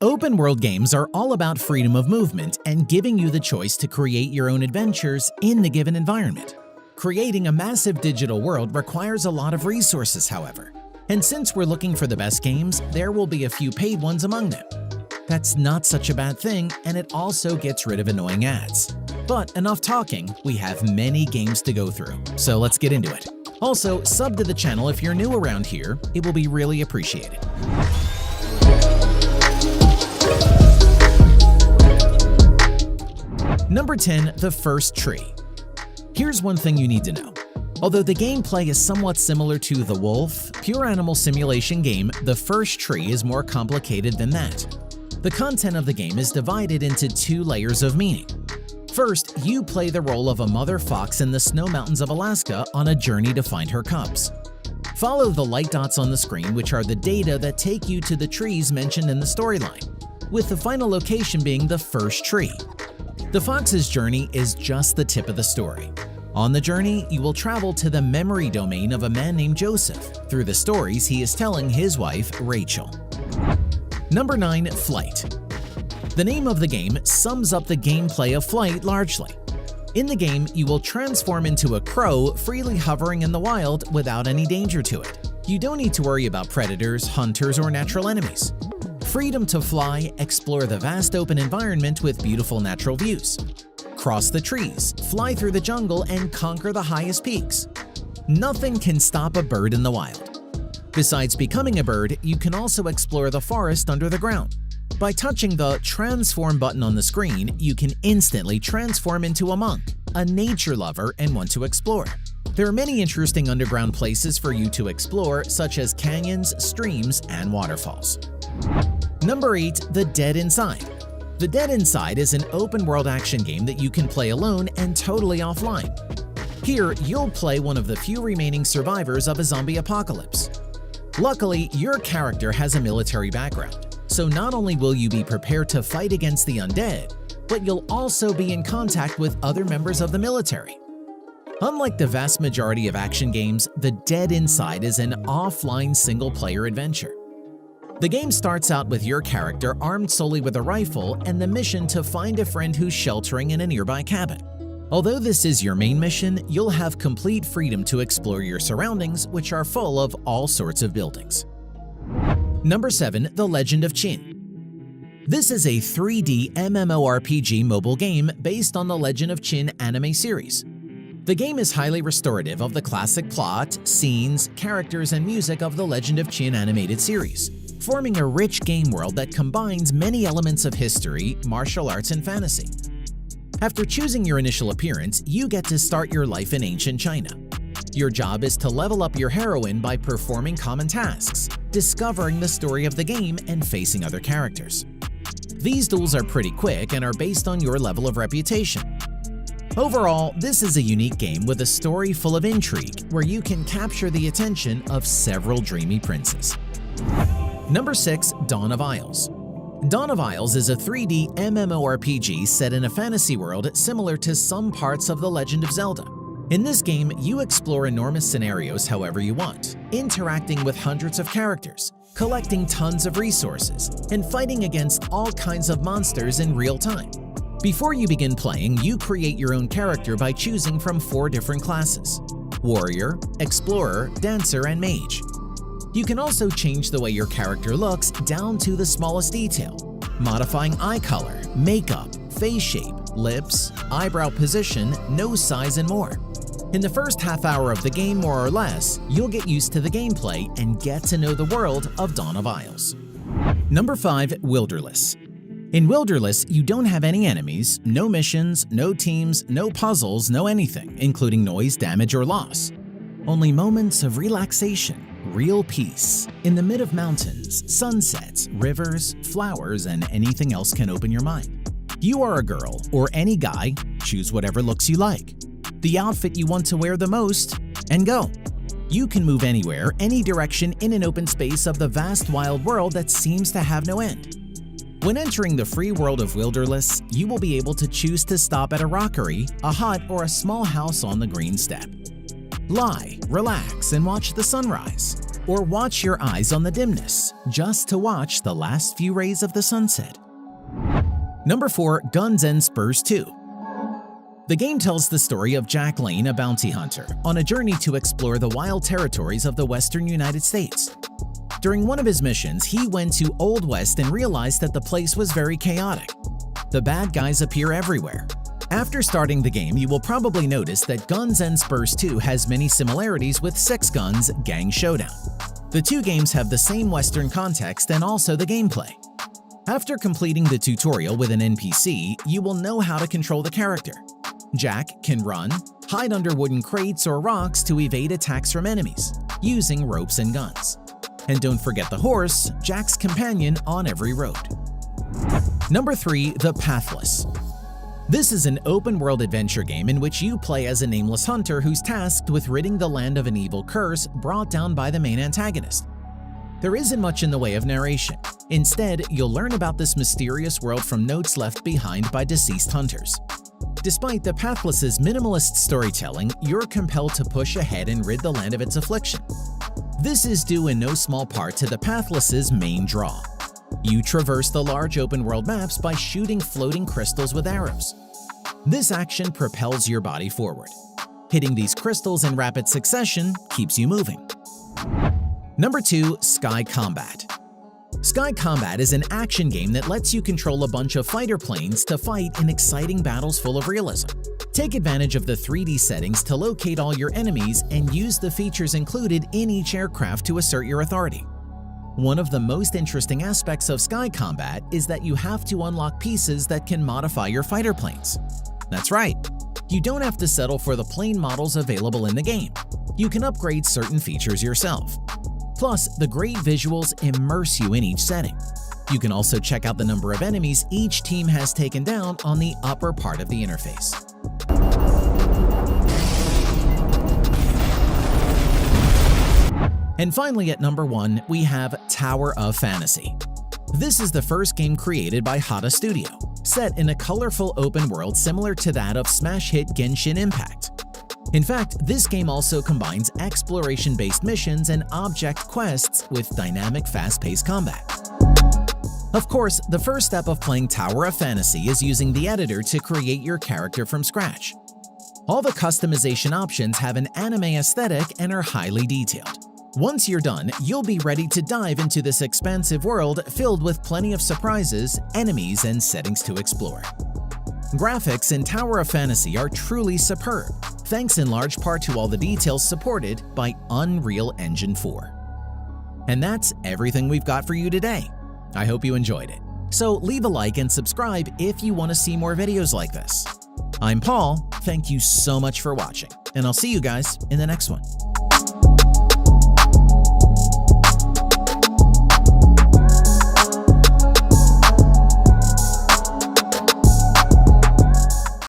Open-world games are all about freedom of movement and giving you the choice to create your own adventures in the given environment. Creating a massive digital world requires a lot of resources, however. And since we're looking for the best games, there will be a few paid ones among them. That's not such a bad thing, and it also gets rid of annoying ads. But enough talking, we have many games to go through, so let's get into it. Also, sub to the channel if you're new around here, it will be really appreciated. Number 10. The First Tree. Here's one thing you need to know. Although the gameplay is somewhat similar to The Wolf, pure animal simulation game, The First Tree is more complicated than that. The content of the game is divided into two layers of meaning. First, you play the role of a mother fox in the snow mountains of Alaska on a journey to find her cubs. Follow the light dots on the screen, which are the data that take you to the trees mentioned in the storyline, with the final location being the first tree. The fox's journey is just the tip of the story. On the journey, you will travel to the memory domain of a man named Joseph through the stories he is telling his wife, Rachel. Number 9. Flight. The name of the game sums up the gameplay of Flight largely. In the game, you will transform into a crow, freely hovering in the wild without any danger to it. You don't need to worry about predators, hunters, or natural enemies. Freedom to fly, explore the vast open environment with beautiful natural views. Cross the trees, fly through the jungle, and conquer the highest peaks. Nothing can stop a bird in the wild. Besides becoming a bird, you can also explore the forest under the ground. By touching the Transform button on the screen, you can instantly transform into a monk, a nature lover, and want to explore. There are many interesting underground places for you to explore, such as canyons, streams, and waterfalls. Number 8. The Dead Inside. The Dead Inside is an open-world action game that you can play alone and totally offline. Here, you'll play one of the few remaining survivors of a zombie apocalypse. Luckily, your character has a military background, so not only will you be prepared to fight against the undead, but you'll also be in contact with other members of the military. Unlike the vast majority of action games, The Dead Inside is an offline single-player adventure. The game starts out with your character armed solely with a rifle and the mission to find a friend who's sheltering in a nearby cabin. Although this is your main mission, you'll have complete freedom to explore your surroundings, which are full of all sorts of buildings. Number 7. The Legend of Qin. This is a 3D MMORPG mobile game based on the Legend of Qin anime series. The game is highly restorative of the classic plot, scenes, characters, and music of the Legend of Qin animated series, forming a rich game world that combines many elements of history, martial arts, and fantasy. After choosing your initial appearance, you get to start your life in ancient China. Your job is to level up your heroine by performing common tasks, discovering the story of the game, and facing other characters. These duels are pretty quick and are based on your level of reputation. Overall, this is a unique game with a story full of intrigue where you can capture the attention of several dreamy princes. Number 6. Dawn of Isles. Dawn of Isles is a 3D MMORPG set in a fantasy world similar to some parts of The Legend of Zelda. In this game, you explore enormous scenarios however you want, interacting with hundreds of characters, collecting tons of resources, and fighting against all kinds of monsters in real time. Before you begin playing, you create your own character by choosing from 4 different classes: Warrior, Explorer, Dancer, and Mage. You can also change the way your character looks down to the smallest detail, modifying eye color, makeup, face shape, lips, eyebrow position, nose size, and more. In the first half hour of the game, more or less, you'll get used to the gameplay and get to know the world of Dawn of Isles. Number 5. Wilderless. In Wilderless, you don't have any enemies, no missions, no teams, no puzzles, no anything, including noise, damage, or loss. Only moments of relaxation, real peace. In the mid of mountains, sunsets, rivers, flowers, and anything else can open your mind. You are a girl, or any guy, choose whatever looks you like, the outfit you want to wear the most, and go. You can move anywhere, any direction in an open space of the vast wild world that seems to have no end. When entering the free world of Wilderless, you will be able to choose to stop at a rockery, a hut, or a small house on the green steppe. Lie, relax, and watch the sunrise. or watch your eyes on the dimness, just to watch the last few rays of the sunset. Number 4. Guns N' Spurs 2. The game tells the story of Jack Lane, a bounty hunter, on a journey to explore the wild territories of the western United States. During one of his missions, he went to Old West and realized that the place was very chaotic. The bad guys appear everywhere. After starting the game, you will probably notice that Guns N' Spurs 2 has many similarities with Six Guns Gang Showdown. The two games have the same Western context and also the gameplay. After completing the tutorial with an NPC, you will know how to control the character. Jack can run, hide under wooden crates or rocks to evade attacks from enemies, using ropes and guns. And don't forget the horse, Jack's companion on every road. Number 3. The Pathless. This is an open-world adventure game in which you play as a nameless hunter who's tasked with ridding the land of an evil curse brought down by the main antagonist. There isn't much in the way of narration. Instead, you'll learn about this mysterious world from notes left behind by deceased hunters. Despite the Pathless's minimalist storytelling, you're compelled to push ahead and rid the land of its affliction. This is due in no small part to the Pathless's main draw. You traverse the large open-world maps by shooting floating crystals with arrows. This action propels your body forward. Hitting these crystals in rapid succession keeps you moving. Number 2. Sky Combat. Sky Combat is an action game that lets you control a bunch of fighter planes to fight in exciting battles full of realism. Take advantage of the 3D settings to locate all your enemies and use the features included in each aircraft to assert your authority. One of the most interesting aspects of Sky Combat is that you have to unlock pieces that can modify your fighter planes. That's right, you don't have to settle for the plane models available in the game. You can upgrade certain features yourself. Plus, the great visuals immerse you in each setting. You can also check out the number of enemies each team has taken down on the upper part of the interface. And finally, at number 1, we have Tower of Fantasy. This is the first game created by Hata Studio, set in a colorful open world similar to that of smash hit Genshin Impact. In fact, this game also combines exploration-based missions and object quests with dynamic, fast-paced combat. Of course, the first step of playing Tower of Fantasy is using the editor to create your character from scratch. All the customization options have an anime aesthetic and are highly detailed. Once you're done, you'll be ready to dive into this expansive world filled with plenty of surprises, enemies, and settings to explore. Graphics in Tower of Fantasy are truly superb, thanks in large part to all the details supported by Unreal Engine 4. And that's everything we've got for you today. I hope you enjoyed it. So leave a like and subscribe if you want to see more videos like this. I'm Paul, thank you so much for watching, and I'll see you guys in the next one.